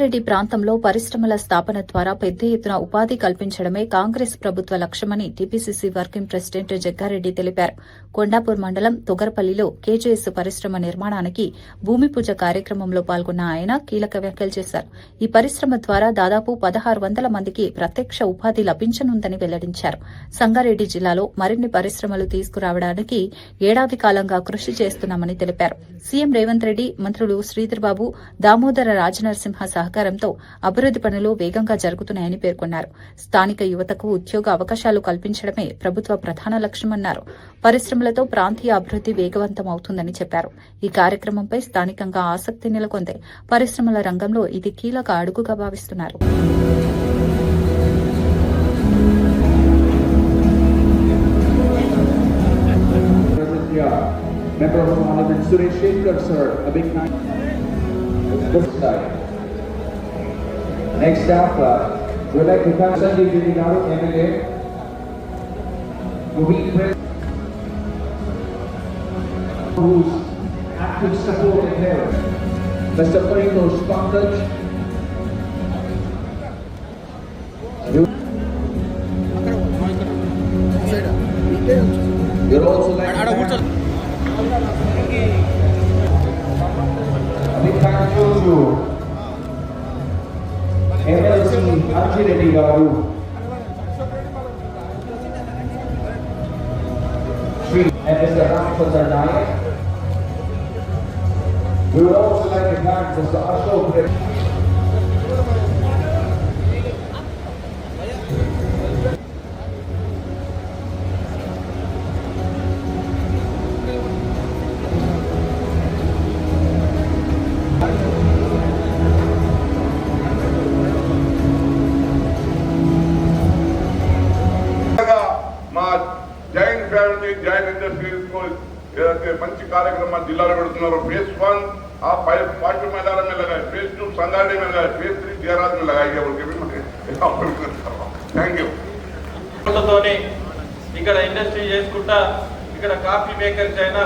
రెడ్డి ప్రాంతంలో పరిశ్రమల స్థాపన ద్వారా పెద్ద ఎత్తున ఉపాధి కల్పించడమే కాంగ్రెస్ ప్రభుత్వ లక్ష్యమని టీపీసీసీ వర్కింగ్ ప్రెసిడెంట్ జగ్గారెడ్డి తెలిపారు. కొండాపూర్ మండలం తొగరపల్లిలో కేజీఎస్ పరిశ్రమ నిర్మాణానికి భూమి పూజ కార్యక్రమంలో పాల్గొన్న ఆయన కీలక వ్యాఖ్యలు చేశారు. ఈ పరిశ్రమ ద్వారా దాదాపు 1600 మందికి ప్రత్యక్ష ఉపాధి లభించనుందని వెల్లడించారు. సంగారెడ్డి జిల్లాలో మరిన్ని పరిశ్రమలు తీసుకురావడానికి ఏడాది కాలంగా కృషి చేస్తున్నామని తెలిపారు. సీఎం రేవంత్ రెడ్డి, మంత్రులు శ్రీధర్బాబు, దామోదర రాజనరసింహ సహకారంతో అభివృద్ది పనులు వేగంగా జరుగుతున్నాయని పేర్కొన్నారు. స్థానిక యువతకు ఉద్యోగ అవకాశాలు కల్పించడమే ప్రభుత్వ ప్రధాన లక్ష్యమన్నారు. పరిశ్రమలతో ప్రాంతీయ అభివృద్ది వేగవంతం అవుతుందని చెప్పారు. ఈ కార్యక్రమంపై స్థానికంగా ఆసక్తి నెలకొంది. పరిశ్రమల రంగంలో ఇది కీలక అడుగుగా భావిస్తున్నారు. Member of Parliament Suresh Shekhar sir, a big thank you. Next up, we'd like to thank Sanjay Jiri Garu, MLA, whose active support and help, Mr. Paritosh Pankaj. You're also like big thank you to MLC Arjun Reddy Garu, and Mr. Ramprasad Nayak. We would also like to thank Mr. Ashok Reddy. Jain family Jain industries को मंची कार्यक्रम जिला phase 1 आप 5 मैदान में लगाए, phase 2 Sangareddy में लगाए, phase 3 Dehradun में लगाएंगे. Thank you. ఇక్కడ ఇండస్ట్రీ చేసుకుంటా ఇక్కడ కాఫీ మేకర్స్ అయినా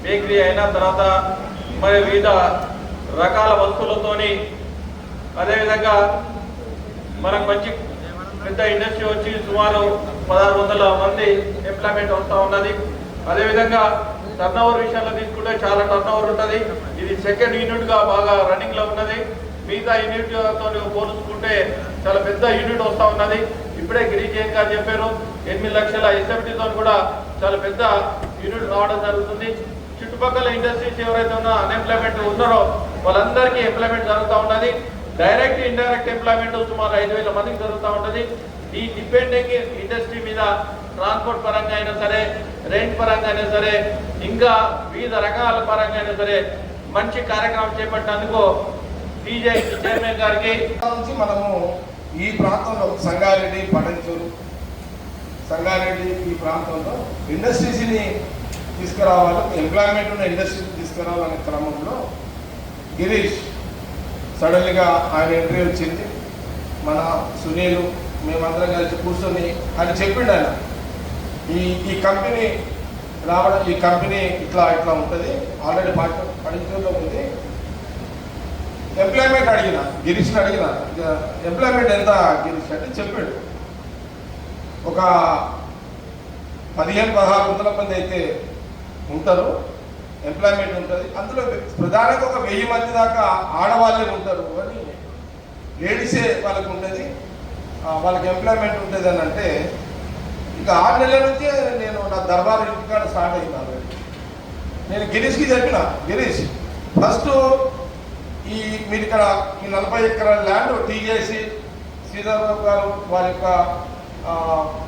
బేకరీ అయినా తర్వాత మరి వివిధ రకాల వస్తువులతోని అదేవిధంగా మనకు మంచి పెద్ద ఇండస్ట్రీ వచ్చి సుమారు 1600 మంది ఎంప్లాయ్మెంట్ వస్తూ ఉన్నది. అదేవిధంగా టర్నోవర్ విషయంలో తీసుకుంటే చాలా టర్నోవర్ ఉంటుంది. ఇది సెకండ్ యూనిట్గా బాగా రన్నింగ్లో ఉన్నది. మిగతా యూనిట్తో పోల్చుకుంటే చాలా పెద్ద యూనిట్ వస్తూ ఉన్నది. ఇప్పుడే గిరీష్ జైన్ గారు చెప్పారు 8 లక్షల ఎస్ఎఫ్టీతో కూడా చాలా పెద్ద యూనిట్ రావడం జరుగుతుంది. చుట్టుపక్కల ఇండస్ట్రీస్ ఎవరైతే ఉన్నా అన్ఎంప్లాయ్మెంట్ ఉన్నారో వాళ్ళందరికీ ఎంప్లాయ్మెంట్ జరుగుతూ ఉన్నది. డైరెక్ట్ ఇండైరెక్ట్ ఎంప్లాయ్మెంట్ సుమారు 5000 మందికి జరుగుతూ ఉంటుంది. ఈ డిపెండింగ్ ఇండస్ట్రీ మీద ట్రాన్స్పోర్ట్ పరంగా అయినా సరే, రెంట్ పరంగా అయినా సరే, ఇంకా వివిధ రకాల పరంగా అయినా సరే మంచి కార్యక్రమం చేపట్టినందుకు టీజే చైర్మన్ గారికి మనము ఈ ప్రాంతంలో సంగారెడ్డి, పటంచూరు, సంగారెడ్డి ఈ ప్రాంతంలో ఇండస్ట్రీస్ని తీసుకురావాలి, ఎంప్లాయ్మెంట్ ఉన్న ఇండస్ట్రీస్ తీసుకురావాలనే క్రమంలో గిరీష్ సడన్గా ఆయన ఎంట్రీ వచ్చింది. మన సునీలు మేమందరం కలిసి కూర్చొని అని చెప్పిండు ఆయన ఈ కంపెనీ రావడం, ఈ కంపెనీ ఇట్లా ఉంటుంది, ఆల్రెడీ పడించూరులో ఉంది. ఎంప్లాయ్మెంట్ అడిగిన గిరీష్ని ఎంప్లాయ్మెంట్ ఎంత గిరీష్ అంటే చెప్పాడు ఒక 1500-1600 మంది అయితే ఉంటారు, ఎంప్లాయ్మెంట్ ఉంటుంది. అందులో ప్రధానంగా ఒక 1000 మంది దాకా ఆడవాళ్ళే ఉంటారు అని, లేడీసే వాళ్ళకు ఉంటుంది, వాళ్ళకి ఎంప్లాయ్మెంట్ ఉంటుంది అని అంటే ఇంకా 6 నెలల నుంచే నేను నా దర్బార్ ఇంటికాడ స్టార్ట్ అయినాను. నేను గిరీష్కి చెప్పిన, గిరీష్ ఫస్ట్ మీరు ఇక్కడ ఈ 40 ఎకరాల ల్యాండ్ టీజేసి శ్రీధర్బాబు గారు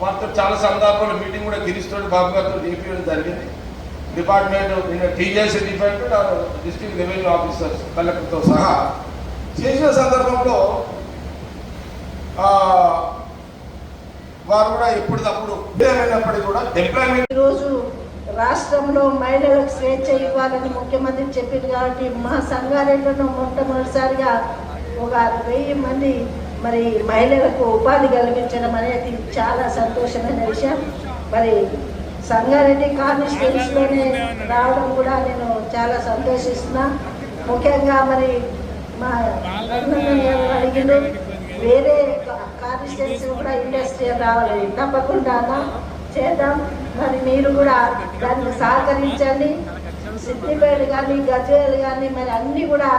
వారితో చాలా సందర్భాల్లో మీటింగ్ కూడా గిరీష్తో బాబు గారితో చేపించడం జరిగింది. Department TJC department, district revenue officers కలెక్టర్తో సహా చేసిన సందర్భంలో వారు కూడా ఎప్పటికప్పుడు ఏమైనప్పటికీ కూడా ఎంప్లాయ్మెంట్ ఈరోజు రాష్ట్రంలో మహిళలకు స్వేచ్ఛ ఇవ్వాలని ముఖ్యమంత్రి చెప్పింది కాబట్టి మా సంగారెడ్డిలో మొట్టమొదటిసారిగా ఒక 1000 మంది మరి మహిళలకు ఉపాధి కలిగించడం అనేది చాలా సంతోషమైన విషయం. మరి సంగారెడ్డి కాన్స్టిట్యూన్సీలోనే రావడం కూడా నేను చాలా సంతోషిస్తున్నా. ముఖ్యంగా మరి మా అడిగిండు వేరే కాన్స్టిట్యున్సీ కూడా ఇండస్ట్రియల్ రావాలి, తప్పకుండా చేద్దాం. మరి మీరు కూడా దానికి సహకరించండి. సిద్దిపేట కానీ గజ్వేల్ కానీ మరి అన్నీ కూడా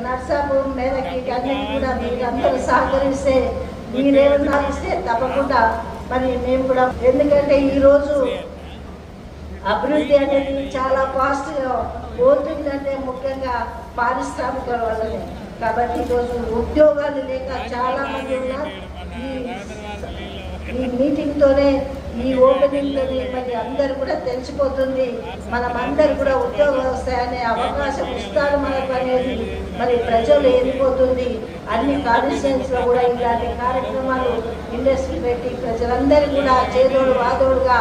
నర్సాపూర్ మేదకి అన్నిటి కూడా మీరు అందరూ సహకరిస్తే మీరేమన్నా ఇస్తే తప్పకుండా మరి మేము కూడా, ఎందుకంటే ఈరోజు అభివృద్ధి అనేది చాలా ఫాస్ట్గా పోతుందంటే ముఖ్యంగా పారిశ్రామిక వల్లనే. కాబట్టి ఈరోజు ఉద్యోగాలు లేక చాలా మంది ఉన్నారు. ఈ మీటింగ్తోనే ఈ ఓపెనింగ్తోనే మరి అందరు కూడా తెలిసిపోతుంది. మనం అందరు కూడా ఉద్యోగం వస్తాయనే అవకాశం ఇస్తారు మనకు అనేది మరి ప్రజలు ఎదిగిపోతుంది. అన్ని కాన్స్టిట్యున్సీలో కూడా ఇలాంటి కార్యక్రమాలు ఇండస్ట్రీ పెట్టి ప్రజలందరూ కూడా చేదోడు వాదోడుగా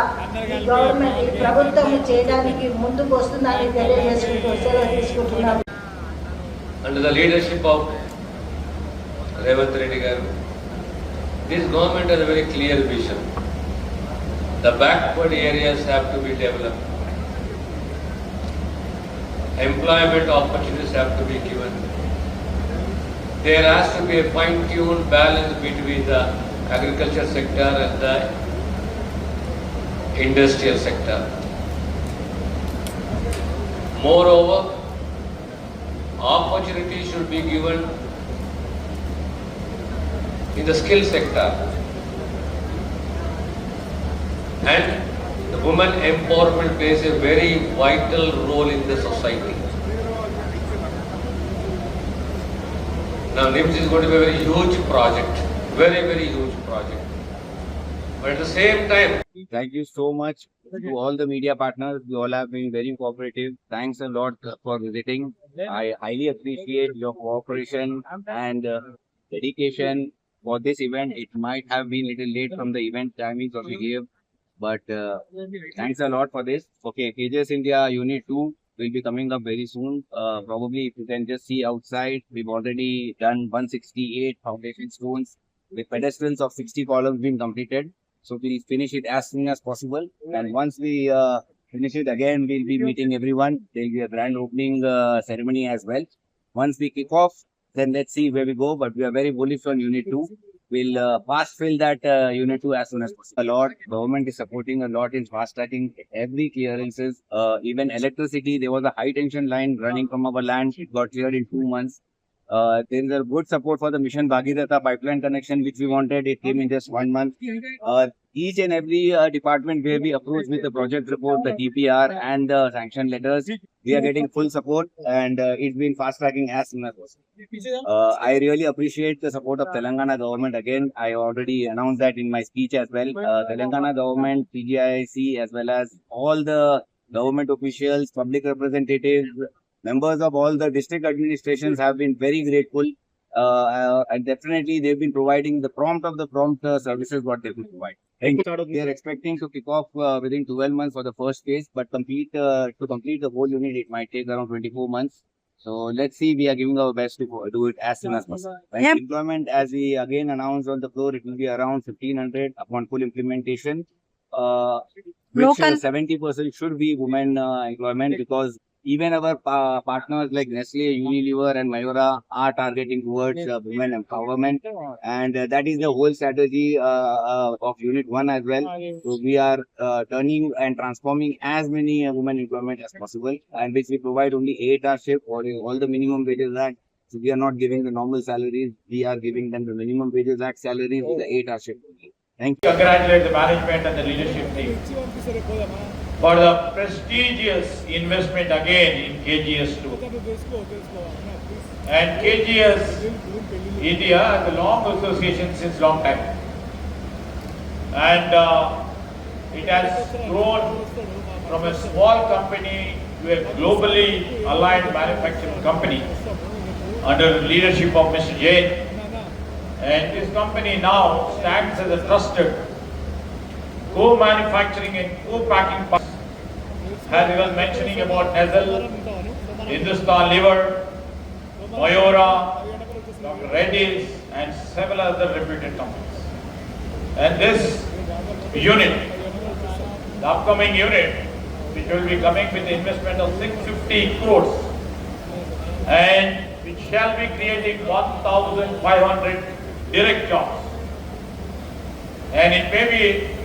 ఈ గవర్నమెంట్ ఈ ప్రభుత్వం చేయడానికి ముందుకు వస్తుందని తెలియజేసుకుంటూ సెలవు తీసుకుంటున్నాం. Under the leadership of Revanth Reddy garu, this government has a very clear vision. The backward areas have to be developed. Employment opportunities have to be given. There has to be a fine-tuned balance between the agriculture sector and the industrial sector. Moreover, opportunities should be given in the skill sector, and the women empowerment plays a very vital role in the society. Now NIMS is going to be a very huge project, very huge project, but at the same time, thank you so much to all the media partners. You all have been very cooperative. Thanks a lot for visiting. I highly appreciate your cooperation and dedication for this event. It might have been a little late from the event timings that we gave, but thanks a lot for this. Okay, KJS India Unit 2 will be coming up very soon. Probably if you can just see outside, we've already done 168 foundation stones with pedestals of 60 columns being completed. So we'll finish it as soon as possible. And once we finish it again, we'll be meeting everyone. There'll be a grand opening ceremony as well. Once we kick off, then let's see where we go. But we are very bullish on Unit 2. We'll fast fill that Unit 2 as soon as possible. A lot. Government is supporting a lot in fast tracking every clearances. Even electricity, there was a high tension line running from our land. It got cleared in 2 months. There is a good support for the Mission Bhagirath pipeline connection, which we wanted. It came in just 1 month. Each and every department where we approach with the project report, the DPR and the sanction letters, we are getting full support, and it's been fast tracking as soon as possible. I really appreciate the support of Telangana government. Again, I already announced that in my speech as well. Telangana government, PGIC, as well as all the government officials, public representatives, members of all the district administrations have been very grateful, and definitely they've been providing the prompt services what they could provide. We are expecting to kick off within 12 months for the first phase, but to complete the whole unit, it might take around 24 months. So let's see, we are giving our best to do it as soon as possible. Employment, as we again announced on the floor, it will be around 1,500 upon full implementation, which 70% should be women employment, because even our partners like Nestle, Unilever and Mayura are targeting towards women empowerment, and that is the whole strategy of Unit 1 as well. So we are turning and transforming as many women employment as possible, and which we provide only 8-hour shift or all the minimum wages act. So we are not giving the normal salaries, we are giving them the minimum wages act salaries with the 8-hour shift. Thank you. Congratulate the management and the leadership team for the prestigious investment again in KGS2. And KGS India has a long association since long time. And it has grown from a small company to a globally aligned manufacturing company under the leadership of Mr. Jain. And this company now stands as a trusted co-manufacturing and co-packing partner. As he was mentioning about Nestle, Hindustan Liver, Mayura, Dr. Reddy's and several other reputed companies. And this unit, the upcoming unit, which will be coming with investment of 650 crores and which shall be creating 1,500 direct jobs. And it may be